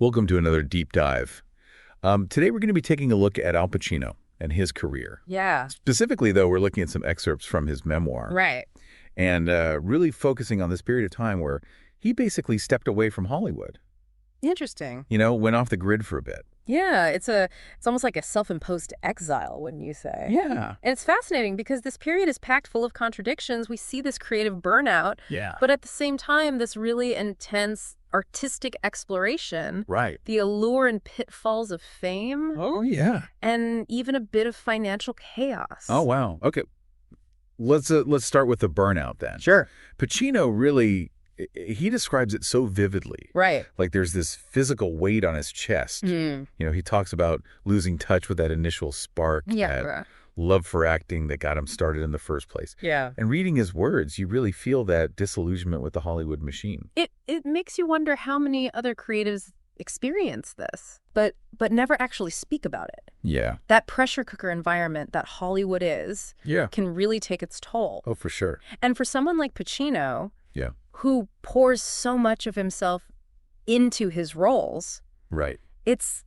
Welcome to another deep dive. Today we're going to be taking a look at Al Pacino and his career. Yeah. Specifically, though, we're looking at some excerpts from his memoir. Right. And really focusing on this period of time where he basically stepped away from Hollywood. Interesting. Went off the grid for a bit. Yeah, it's almost like a self-imposed exile, wouldn't you say? Yeah. And it's fascinating because this period is packed full of contradictions. We see this creative burnout, Yeah. but at the same time, this really intense artistic exploration, Right. the allure and pitfalls of fame, Oh, yeah. and even a bit of financial chaos. Oh, wow. Okay. Let's start with the burnout then. Sure. Pacino really, he describes it so vividly. Right. Like there's this physical weight on his chest. Mm. He talks about losing touch with that initial spark, Yeah. that love for acting that got him started in the first place. Yeah. And reading his words, you really feel that disillusionment with the Hollywood machine. It makes you wonder how many other creatives experience this, but never actually speak about it. Yeah. That pressure cooker environment that Hollywood is Yeah. can really take its toll. Oh, for sure. And for someone like Pacino, Yeah. who pours so much of himself into his roles, Right. it's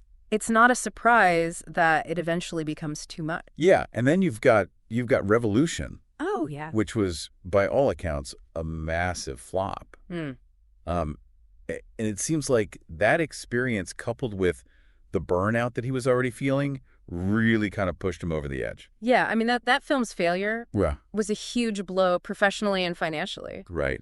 not a surprise that it eventually becomes too much. Yeah. And then you've got Revolution, Oh, yeah. which was, by all accounts, a massive flop. Mm. And it seems like that experience coupled with the burnout that he was already feeling really kind of pushed him over the edge. Yeah, I mean, that film's failure Yeah. was a huge blow professionally and financially. Right.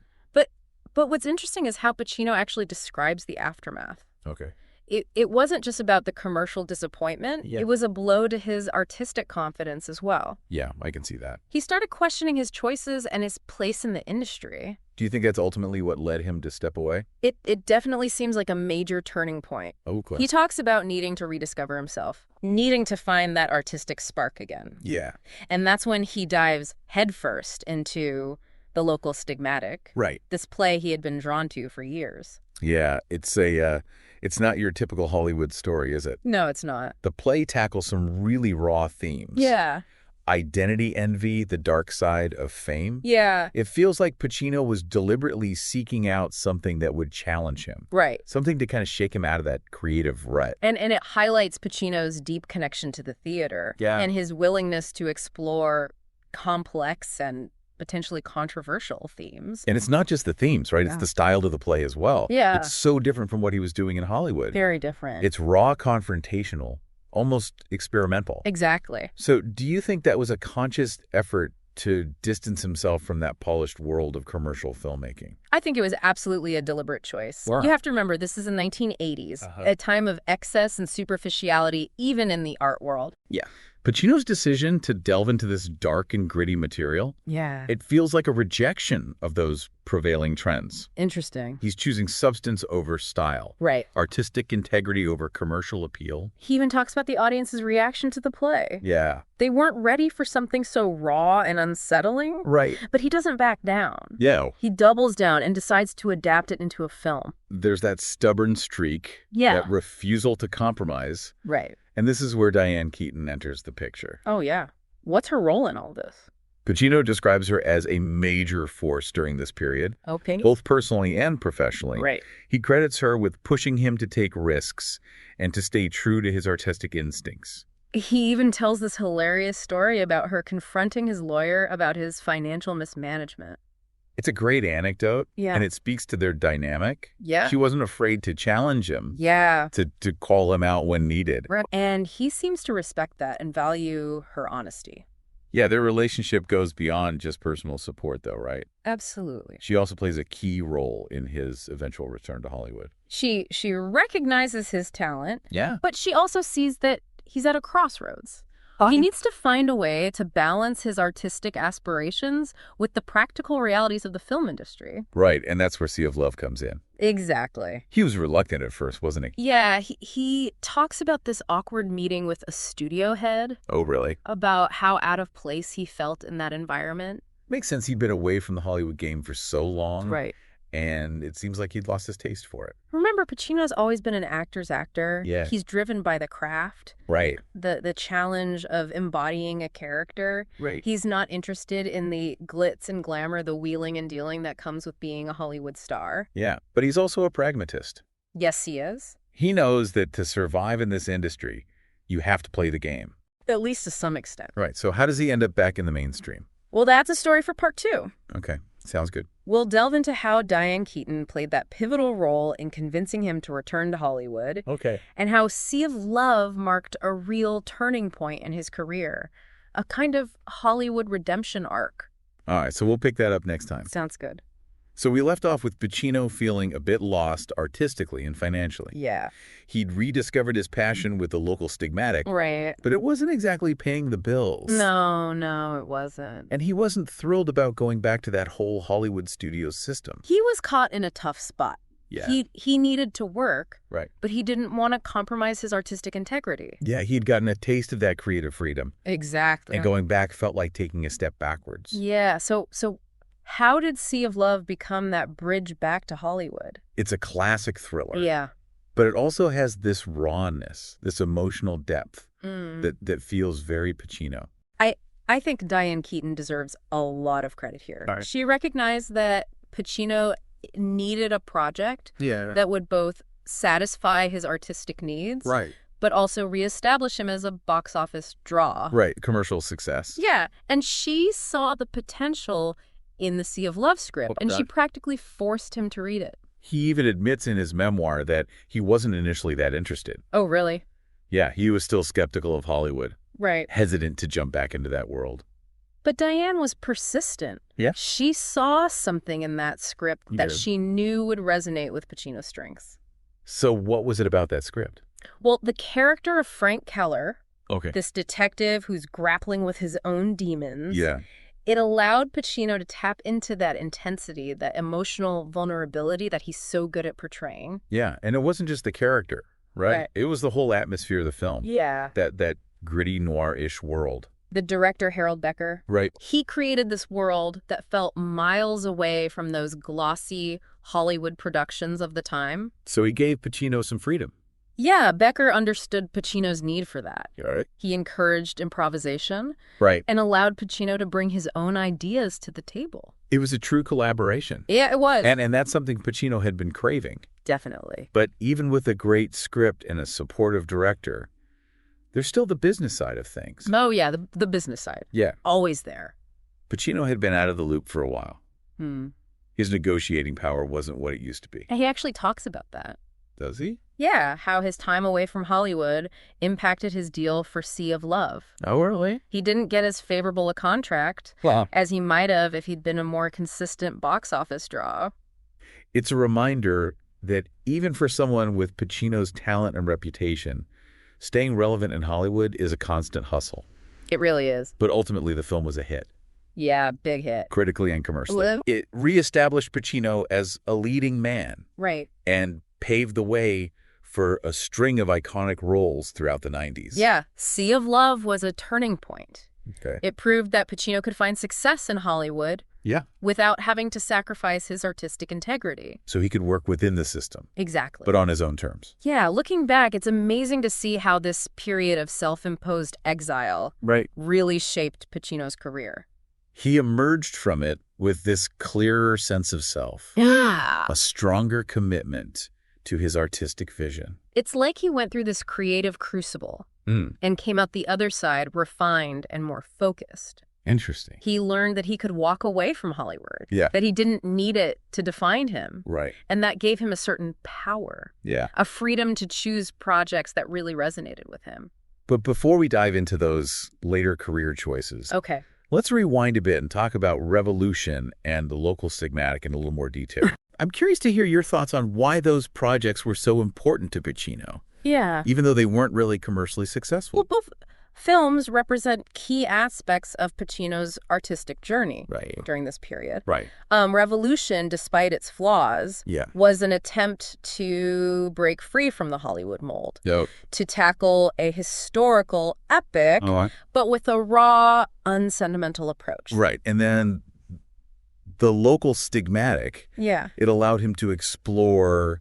But what's interesting is how Pacino actually describes the aftermath. Okay. It wasn't just about the commercial disappointment. Yeah. It was a blow to his artistic confidence as well. Yeah, I can see that. He started questioning his choices and his place in the industry. Do you think that's ultimately what led him to step away? It definitely seems like a major turning point. Okay. He talks about needing to rediscover himself, needing to find that artistic spark again. Yeah. And that's when he dives headfirst into the local stigmatic, Right. this play he had been drawn to for years. Yeah, it's not your typical Hollywood story, is it? No, it's not. The play tackles some really raw themes. Yeah. Identity envy, the dark side of fame. Yeah. It feels like Pacino was deliberately seeking out something that would challenge him. Right. Something to kind of shake him out of that creative rut. And it highlights Pacino's deep connection to the theater. Yeah. And his willingness to explore complex and potentially controversial themes. And it's not just the themes, right? Yeah. It's the style of the play as well. Yeah. It's so different from what he was doing in Hollywood. Very different. It's raw, confrontational, almost experimental. Exactly. So do you think that was a conscious effort to distance himself from that polished world of commercial filmmaking? I think it was absolutely a deliberate choice. Wow. You have to remember, this is the 1980s, Uh-huh. a time of excess and superficiality, even in the art world. Yeah. Pacino's decision to delve into this dark and gritty material, Yeah. it feels like a rejection of those prevailing trends. Interesting. He's choosing substance over style, Right. artistic integrity over commercial appeal. He even talks about the audience's reaction to the play. Yeah. They weren't ready for something so raw and unsettling. Right. But he doesn't back down. Yeah. He doubles down and decides to adapt it into a film. There's that stubborn streak, Yeah. that refusal to compromise. Right. And this is where Diane Keaton enters the picture. Oh, yeah. What's her role in all this? Pacino describes her as a major force during this period, Okay. both personally and professionally. Right. He credits her with pushing him to take risks and to stay true to his artistic instincts. He even tells this hilarious story about her confronting his lawyer about his financial mismanagement. It's a great anecdote, Yeah. and it speaks to their dynamic. Yeah. She wasn't afraid to challenge him, Yeah. to call him out when needed. Right. And he seems to respect that and value her honesty. Yeah, their relationship goes beyond just personal support, though, right? Absolutely. She also plays a key role in his eventual return to Hollywood. She recognizes his talent, Yeah. but she also sees that he's at a crossroads. He needs to find a way to balance his artistic aspirations with the practical realities of the film industry. Right, and that's where Sea of Love comes in. Exactly. He was reluctant at first, wasn't he? Yeah, he talks about this awkward meeting with a studio head, Oh, really? about how out of place he felt in that environment. Makes sense. He'd been away from the Hollywood game for so long. Right. And it seems like he'd lost his taste for it. Remember, Pacino's always been an actor's actor. Yeah. He's driven by the craft, Right. the challenge of embodying a character. Right. He's not interested in the glitz and glamour, the wheeling and dealing that comes with being a Hollywood star. Yeah. But he's also a pragmatist. Yes, he is. He knows that to survive in this industry, you have to play the game. At least to some extent. Right. So how does he end up back in the mainstream? Well, that's a story for part 2. Okay. Sounds good. We'll delve into how Diane Keaton played that pivotal role in convincing him to return to Hollywood. Okay. And how Sea of Love marked a real turning point in his career. A kind of Hollywood redemption arc. All right. So we'll pick that up next time. Sounds good. So we left off with Pacino feeling a bit lost artistically and financially. Yeah. He'd rediscovered his passion with the local stigmatic. Right. But it wasn't exactly paying the bills. No, it wasn't. And he wasn't thrilled about going back to that whole Hollywood studio system. He was caught in a tough spot. Yeah. He needed to work. Right. But he didn't want to compromise his artistic integrity. Yeah, he'd gotten a taste of that creative freedom. Exactly. And going back felt like taking a step backwards. Yeah, so how did Sea of Love become that bridge back to Hollywood? It's a classic thriller. Yeah. But it also has this rawness, this emotional depth that feels very Pacino. I think Diane Keaton deserves a lot of credit here. All right. She recognized that Pacino needed a project that would both satisfy his artistic needs, Right. but also reestablish him as a box office draw. Right. Commercial success. Yeah, and she saw the potential in the Sea of Love script, and she practically forced him to read it. He even admits in his memoir that he wasn't initially that interested. Oh, really? Yeah, he was still skeptical of Hollywood, Right. hesitant to jump back into that world. But Diane was persistent. Yeah. She saw something in that script that she knew would resonate with Pacino's strengths. So what was it about that script? Well, the character of Frank Keller, Okay. this detective who's grappling with his own demons, Yeah. it allowed Pacino to tap into that intensity, that emotional vulnerability that he's so good at portraying. Yeah, and it wasn't just the character, right? It was the whole atmosphere of the film. Yeah. That gritty noir-ish world. The director, Harold Becker, Right. he created this world that felt miles away from those glossy Hollywood productions of the time. So he gave Pacino some freedom. Yeah, Becker understood Pacino's need for that. All right. He encouraged improvisation Right. and allowed Pacino to bring his own ideas to the table. It was a true collaboration. Yeah, it was. And that's something Pacino had been craving. Definitely. But even with a great script and a supportive director, there's still the business side of things. Oh, yeah, the business side. Yeah. Always there. Pacino had been out of the loop for a while. Hmm. His negotiating power wasn't what it used to be. And he actually talks about that. Does he? Yeah, how his time away from Hollywood impacted his deal for Sea of Love. Oh, really? He didn't get as favorable a contract as he might have if he'd been a more consistent box office draw. It's a reminder that even for someone with Pacino's talent and reputation, staying relevant in Hollywood is a constant hustle. It really is. But ultimately, the film was a hit, Yeah, big hit. critically and commercially. Well- It reestablished Pacino as a leading man Right. and paved the way for a string of iconic roles throughout the 90s. Yeah, Sea of Love was a turning point. Okay. It proved that Pacino could find success in Hollywood Yeah. without having to sacrifice his artistic integrity. So he could work within the system, Exactly. but on his own terms. Yeah, looking back, it's amazing to see how this period of self-imposed exile Right. really shaped Pacino's career. He emerged from it with this clearer sense of self, Yeah. a stronger commitment to his artistic vision. It's like he went through this creative crucible and came out the other side refined and more focused. Interesting. He learned that he could walk away from Hollywood, Yeah. that he didn't need it to define him, Right. and that gave him a certain power, Yeah. a freedom to choose projects that really resonated with him. But before we dive into those later career choices, Okay. let's rewind a bit and talk about Revolution and the local stigmatic in a little more detail. I'm curious to hear your thoughts on why those projects were so important to Pacino, Yeah. even though they weren't really commercially successful. Well, both films represent key aspects of Pacino's artistic journey Right. during this period. Right. Revolution, despite its flaws, Yeah. was an attempt to break free from the Hollywood mold, Yep. to tackle a historical epic, but with a raw, unsentimental approach. Right. And then the local stigmatic, Yeah. it allowed him to explore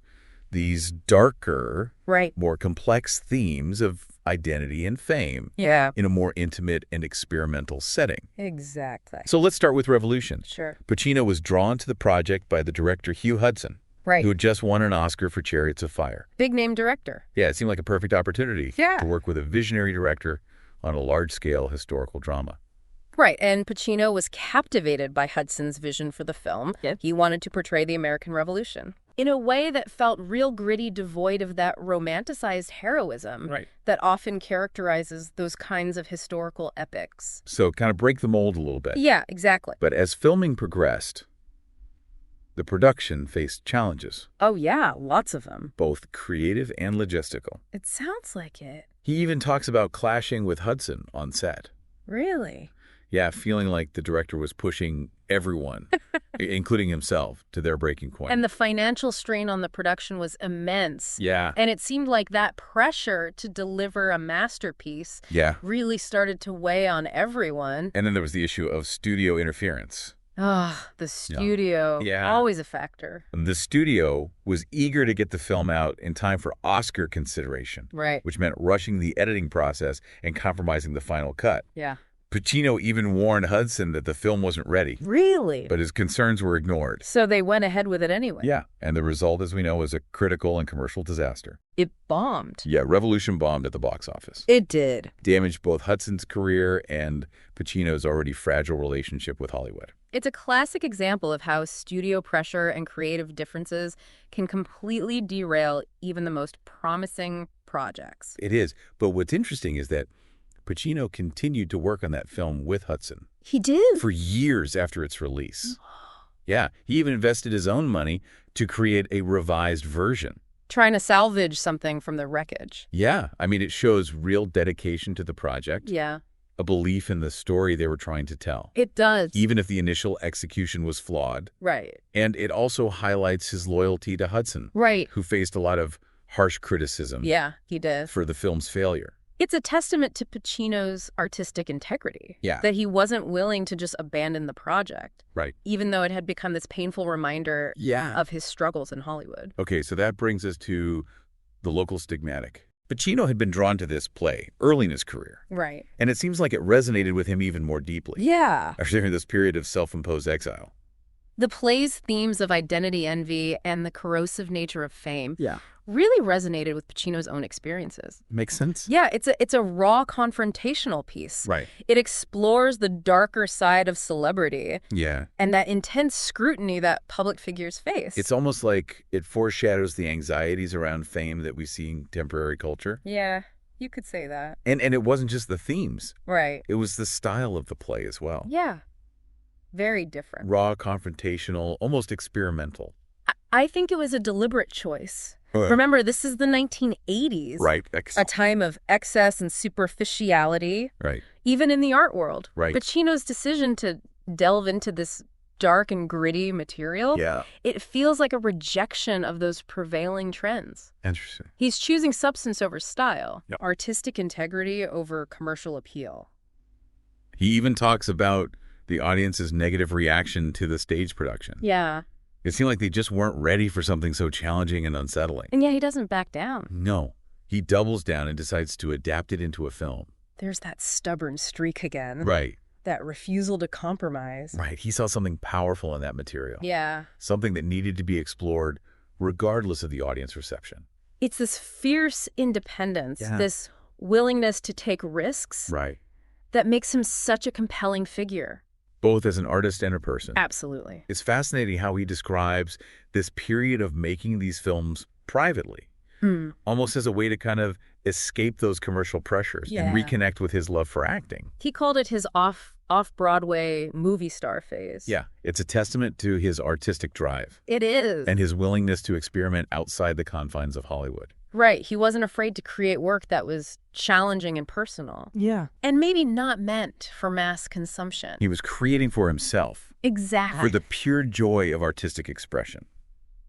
these darker, Right. more complex themes of identity and fame Yeah. in a more intimate and experimental setting. Exactly. So let's start with Revolution. Sure. Pacino was drawn to the project by the director Hugh Hudson. Right. who had just won an Oscar for Chariots of Fire. Big name director. Yeah, it seemed like a perfect opportunity to work with a visionary director on a large-scale historical drama. Right, and Pacino was captivated by Hudson's vision for the film. Yep. He wanted to portray the American Revolution in a way that felt real gritty, devoid of that romanticized heroism that often characterizes those kinds of historical epics. So kind of break the mold a little bit. Yeah, exactly. But as filming progressed, the production faced challenges, Oh, yeah, lots of them. both creative and logistical. It sounds like it. He even talks about clashing with Hudson on set. Really? Yeah, feeling like the director was pushing everyone, including himself, to their breaking point. And the financial strain on the production was immense. Yeah. And it seemed like that pressure to deliver a masterpiece Yeah. really started to weigh on everyone. And then there was the issue of studio interference. Ah, the studio. Yeah. Always a factor. The studio was eager to get the film out in time for Oscar consideration, Right. which meant rushing the editing process and compromising the final cut. Yeah. Pacino even warned Hudson that the film wasn't ready, Really? but his concerns were ignored. So they went ahead with it anyway. Yeah, and the result, as we know, was a critical and commercial disaster. It bombed. Yeah, Revolution bombed at the box office. It did. Damaged both Hudson's career and Pacino's already fragile relationship with Hollywood. It's a classic example of how studio pressure and creative differences can completely derail even the most promising projects. It is, but what's interesting is that Pacino continued to work on that film with Hudson He did? for years after its release. Yeah, he even invested his own money to create a revised version. Trying to salvage something from the wreckage. Yeah, I mean, it shows real dedication to the project, Yeah, a belief in the story they were trying to tell, it does. even if the initial execution was flawed. Right. And it also highlights his loyalty to Hudson, Right. who faced a lot of harsh criticism Yeah, he did. for the film's failure. It's a testament to Pacino's artistic integrity. Yeah. That he wasn't willing to just abandon the project. Right. Even though it had become this painful reminder Yeah. of his struggles in Hollywood. Okay, so that brings us to the local stigmatic. Pacino had been drawn to this play early in his career, Right. and it seems like it resonated with him even more deeply Yeah. after this period of self-imposed exile. The play's themes of identity envy and the corrosive nature of fame Yeah. really resonated with Pacino's own experiences. Makes sense? Yeah, it's a raw confrontational piece. Right. It explores the darker side of celebrity Yeah. and that intense scrutiny that public figures face. It's almost like it foreshadows the anxieties around fame that we see in contemporary culture. Yeah, you could say that. And it wasn't just the themes. Right. It was the style of the play as well. Yeah. Very different. Raw, confrontational, almost experimental. I think it was a deliberate choice. Remember, this is the 1980s. Right. A time of excess and superficiality, Right. even in the art world. Right. Pacino's decision to delve into this dark and gritty material, Yeah. it feels like a rejection of those prevailing trends. Interesting. He's choosing substance over style, Yep. artistic integrity over commercial appeal. He even talks about the audience's negative reaction to the stage production. Yeah. It seemed like they just weren't ready for something so challenging and unsettling. And yeah, he doesn't back down. No. He doubles down and decides to adapt it into a film. There's that stubborn streak again. Right. That refusal to compromise. Right. He saw something powerful in that material. Yeah. Something that needed to be explored regardless of the audience reception. It's this fierce independence, Yeah. this willingness to take risks Right. that makes him such a compelling figure. Both as an artist and a person. Absolutely. It's fascinating how he describes this period of making these films privately, almost as a way to kind of escape those commercial pressures and reconnect with his love for acting. He called it his off-Broadway movie star phase. Yeah, it's a testament to his artistic drive It is. and his willingness to experiment outside the confines of Hollywood. Right. He wasn't afraid to create work that was challenging and personal. Yeah. And maybe not meant for mass consumption. He was creating for himself, Exactly. for the pure joy of artistic expression.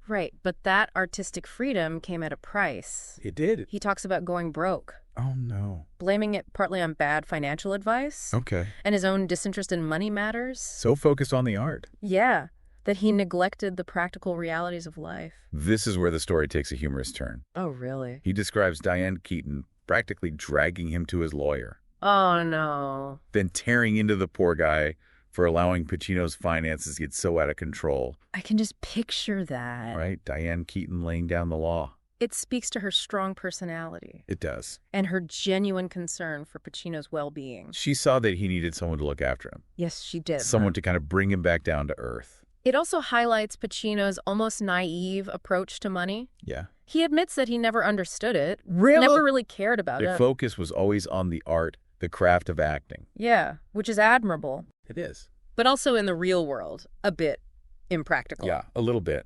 Right. But that artistic freedom came at a price. It did. He talks about going broke, Oh, no. blaming it partly on bad financial advice Okay. and his own disinterest in money matters. So focused on the art. Yeah. That he neglected the practical realities of life. This is where the story takes a humorous turn. Oh, really? He describes Diane Keaton practically dragging him to his lawyer, Oh, no. then tearing into the poor guy for allowing Pacino's finances to get so out of control. I can just picture that. Right? Diane Keaton laying down the law. It speaks to her strong personality. It does. And her genuine concern for Pacino's well-being. She saw that he needed someone to look after him. Yes, she did. Someone to kind of bring him back down to earth. It also highlights Pacino's almost naive approach to money. Yeah. He admits that he never understood it. Really? Never really cared about it. The focus was always on the art, the craft of acting. Yeah, which is admirable. It is. But also in the real world, a bit impractical. Yeah, a little bit.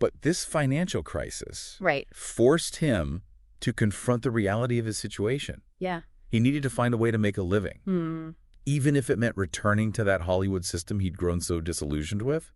But this financial crisis forced him to confront the reality of his situation. Yeah. He needed to find a way to make a living, even if it meant returning to that Hollywood system he'd grown so disillusioned with.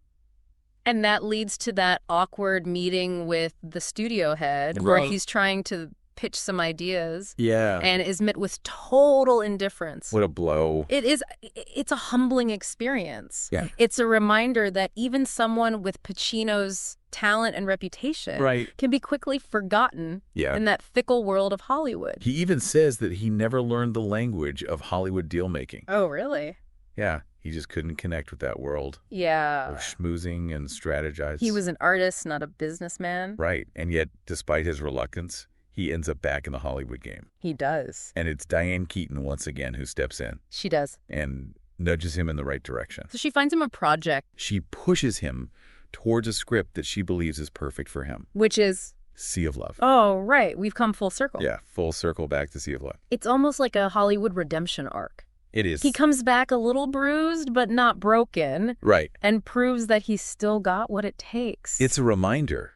And that leads to that awkward meeting with the studio head where he's trying to pitch some ideas and is met with total indifference. What a blow. It's a humbling experience. Yeah. It's a reminder that even someone with Pacino's talent and reputation can be quickly forgotten in that fickle world of Hollywood. He even says that he never learned the language of Hollywood deal-making. Oh, really? Yeah. He just couldn't connect with that world. Yeah. Of schmoozing and strategizing. He was an artist, not a businessman. Right. And yet, despite his reluctance, he ends up back in the Hollywood game. He does. And it's Diane Keaton once again who steps in. She does. And nudges him in the right direction. So she finds him a project. She pushes him towards a script that she believes is perfect for him. Which is? Sea of Love. Oh, right. We've come full circle. Yeah, full circle back to Sea of Love. It's almost like a Hollywood redemption arc. It is. He comes back a little bruised, but not broken. Right. And proves that he's still got what it takes. It's a reminder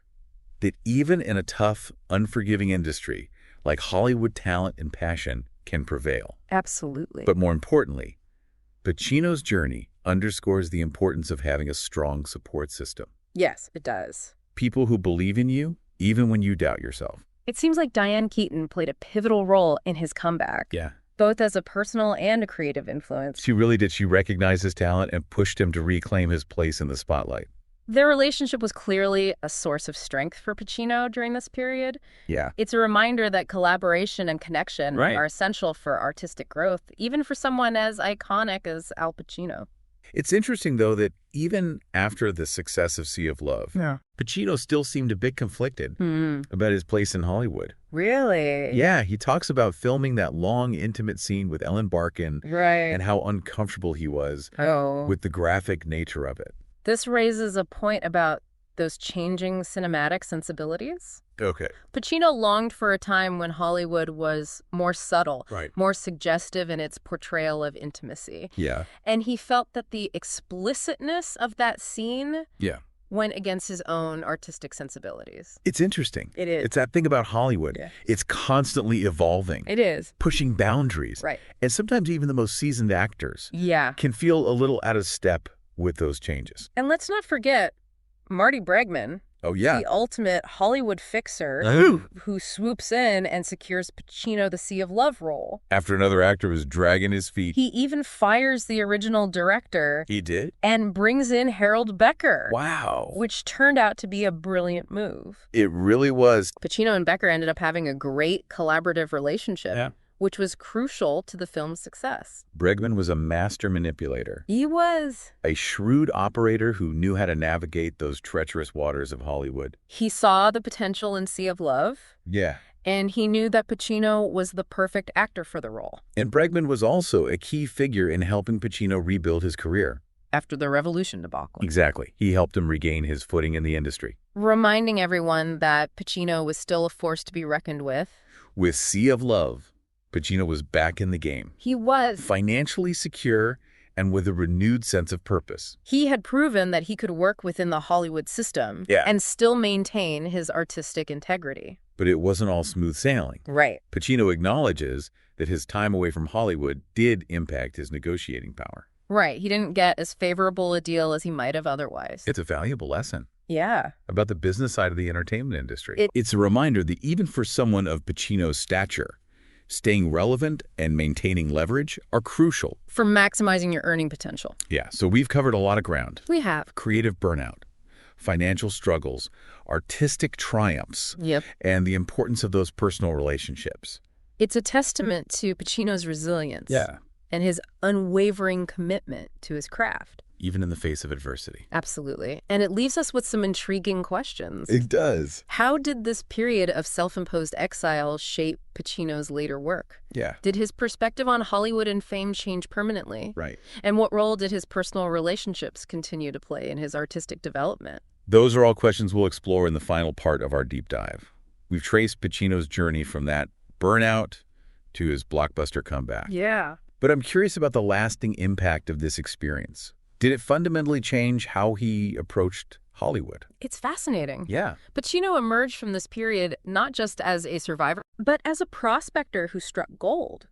that even in a tough, unforgiving industry, like Hollywood, talent and passion can prevail. Absolutely. But more importantly, Pacino's journey underscores the importance of having a strong support system. Yes, it does. People who believe in you, even when you doubt yourself. It seems like Diane Keaton played a pivotal role in his comeback. Yeah. Both as a personal and a creative influence. She really did. She recognized his talent and pushed him to reclaim his place in the spotlight. Their relationship was clearly a source of strength for Pacino during this period. Yeah. It's a reminder that collaboration and connection are essential for artistic growth, even for someone as iconic as Al Pacino. It's interesting, though, that even after the success of Sea of Love, Pacino still seemed a bit conflicted about his place in Hollywood. Really? Yeah, he talks about filming that long, intimate scene with Ellen Barkin and how uncomfortable he was with the graphic nature of it. This raises a point about those changing cinematic sensibilities. Okay. Pacino longed for a time when Hollywood was more subtle, more suggestive in its portrayal of intimacy. Yeah. And he felt that the explicitness of that scene went against his own artistic sensibilities. It's interesting. It is. It's that thing about Hollywood. Yeah. It's constantly evolving. It is. Pushing boundaries. Right. And sometimes even the most seasoned actors can feel a little out of step with those changes. And let's not forget Marty Bregman. Oh, yeah. The ultimate Hollywood fixer who swoops in and secures Pacino the Sea of Love role. After another actor was dragging his feet. He even fires the original director. He did? And brings in Harold Becker. Wow. Which turned out to be a brilliant move. It really was. Pacino and Becker ended up having a great collaborative relationship. Which was crucial to the film's success. Bregman was a master manipulator. He was. A shrewd operator who knew how to navigate those treacherous waters of Hollywood. He saw the potential in Sea of Love. Yeah. And he knew that Pacino was the perfect actor for the role. And Bregman was also a key figure in helping Pacino rebuild his career. After the Revolution debacle. Exactly. He helped him regain his footing in the industry. Reminding everyone that Pacino was still a force to be reckoned with. With Sea of Love, Pacino was back in the game. He was. Financially secure and with a renewed sense of purpose. He had proven that he could work within the Hollywood system and still maintain his artistic integrity. But it wasn't all smooth sailing. Right. Pacino acknowledges that his time away from Hollywood did impact his negotiating power. Right. He didn't get as favorable a deal as he might have otherwise. It's a valuable lesson. Yeah. About the business side of the entertainment industry. It's a reminder that even for someone of Pacino's stature, staying relevant and maintaining leverage are crucial. For maximizing your earning potential. Yeah, so we've covered a lot of ground. We have. Creative burnout, financial struggles, artistic triumphs, and the importance of those personal relationships. It's a testament to Pacino's resilience. Yeah. and his unwavering commitment to his craft. Even in the face of adversity. Absolutely. And it leaves us with some intriguing questions. It does. How did this period of self-imposed exile shape Pacino's later work? Yeah. Did his perspective on Hollywood and fame change permanently? Right. And what role did his personal relationships continue to play in his artistic development? Those are all questions we'll explore in the final part of our deep dive. We've traced Pacino's journey from that burnout to his blockbuster comeback. Yeah. But I'm curious about the lasting impact of this experience. Did it fundamentally change how he approached Hollywood? It's fascinating. Yeah. Pacino emerged from this period not just as a survivor, but as a prospector who struck gold.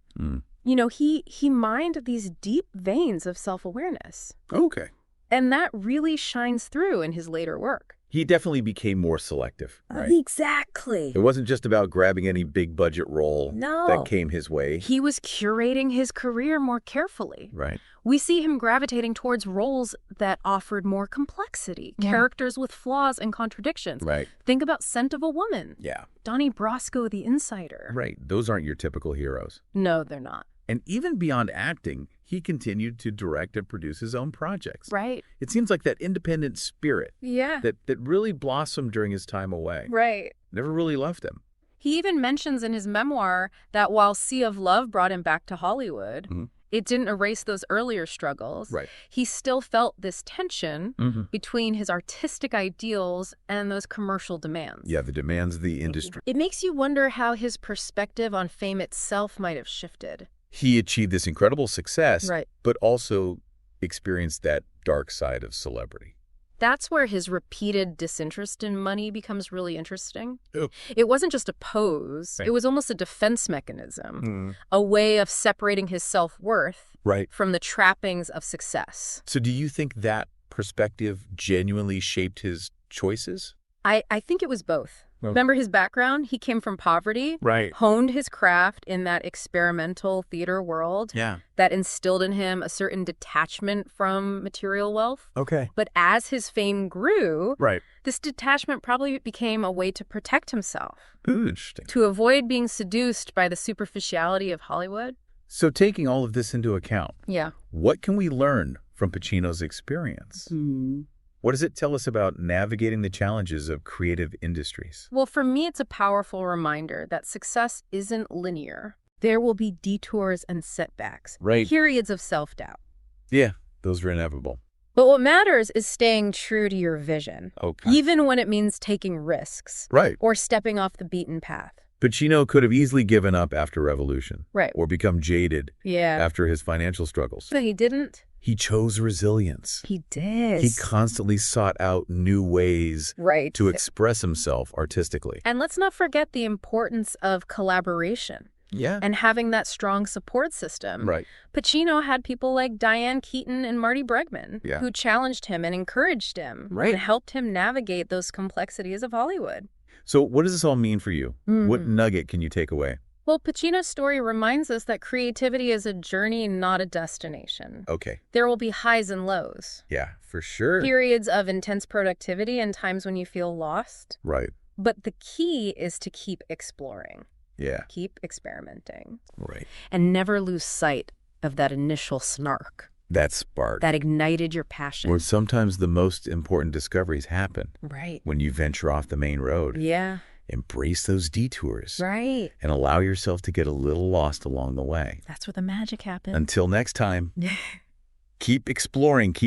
You know, he mined these deep veins of self-awareness. Okay. And that really shines through in his later work. He definitely became more selective, right? Exactly. It wasn't just about grabbing any big budget role that came his way. He was curating his career more carefully. Right. We see him gravitating towards roles that offered more complexity, characters with flaws and contradictions. Right. Think about Scent of a Woman. Yeah. Donnie Brasco, the Insider. Right. Those aren't your typical heroes. No, they're not. And even beyond acting, he continued to direct and produce his own projects. Right. It seems like that independent spirit that really blossomed during his time away. Right. Never really left him. He even mentions in his memoir that while Sea of Love brought him back to Hollywood, it didn't erase those earlier struggles. Right. He still felt this tension between his artistic ideals and those commercial demands. Yeah, the demands of the industry. It makes you wonder how his perspective on fame itself might have shifted. He achieved this incredible success, Right. but also experienced that dark side of celebrity. That's where his repeated disinterest in money becomes really interesting. Oh. It wasn't just a pose. Right. It was almost a defense mechanism, a way of separating his self-worth from the trappings of success. So do you think that perspective genuinely shaped his choices? I think it was both. Remember his background? He came from poverty, honed his craft in that experimental theater world that instilled in him a certain detachment from material wealth. Okay. But as his fame grew, Right. this detachment probably became a way to protect himself, Ooh, interesting. to avoid being seduced by the superficiality of Hollywood. So taking all of this into account, Yeah. what can we learn from Pacino's experience? What does it tell us about navigating the challenges of creative industries? Well, for me, it's a powerful reminder that success isn't linear. There will be detours and setbacks, periods of self-doubt. Yeah, those are inevitable. But what matters is staying true to your vision, Okay. even when it means taking risks or stepping off the beaten path. Pacino could have easily given up after Revolution. Right. Or become jaded after his financial struggles. But he didn't. He chose resilience. He did. He constantly sought out new ways to express himself artistically. And let's not forget the importance of collaboration. Yeah. And having that strong support system. Right. Pacino had people like Diane Keaton and Marty Bregman who challenged him and encouraged him and helped him navigate those complexities of Hollywood. So what does this all mean for you? What nugget can you take away? Well, Pacino's story reminds us that creativity is a journey, not a destination. Okay. There will be highs and lows. Yeah, for sure. Periods of intense productivity and times when you feel lost. Right. But the key is to keep exploring. Yeah. Keep experimenting. Right. And never lose sight of that initial snark. That spark. That ignited your passion. Where sometimes the most important discoveries happen. Right. When you venture off the main road. Yeah. Embrace those detours. Right. And allow yourself to get a little lost along the way. That's where the magic happens. Until next time, keep exploring, keep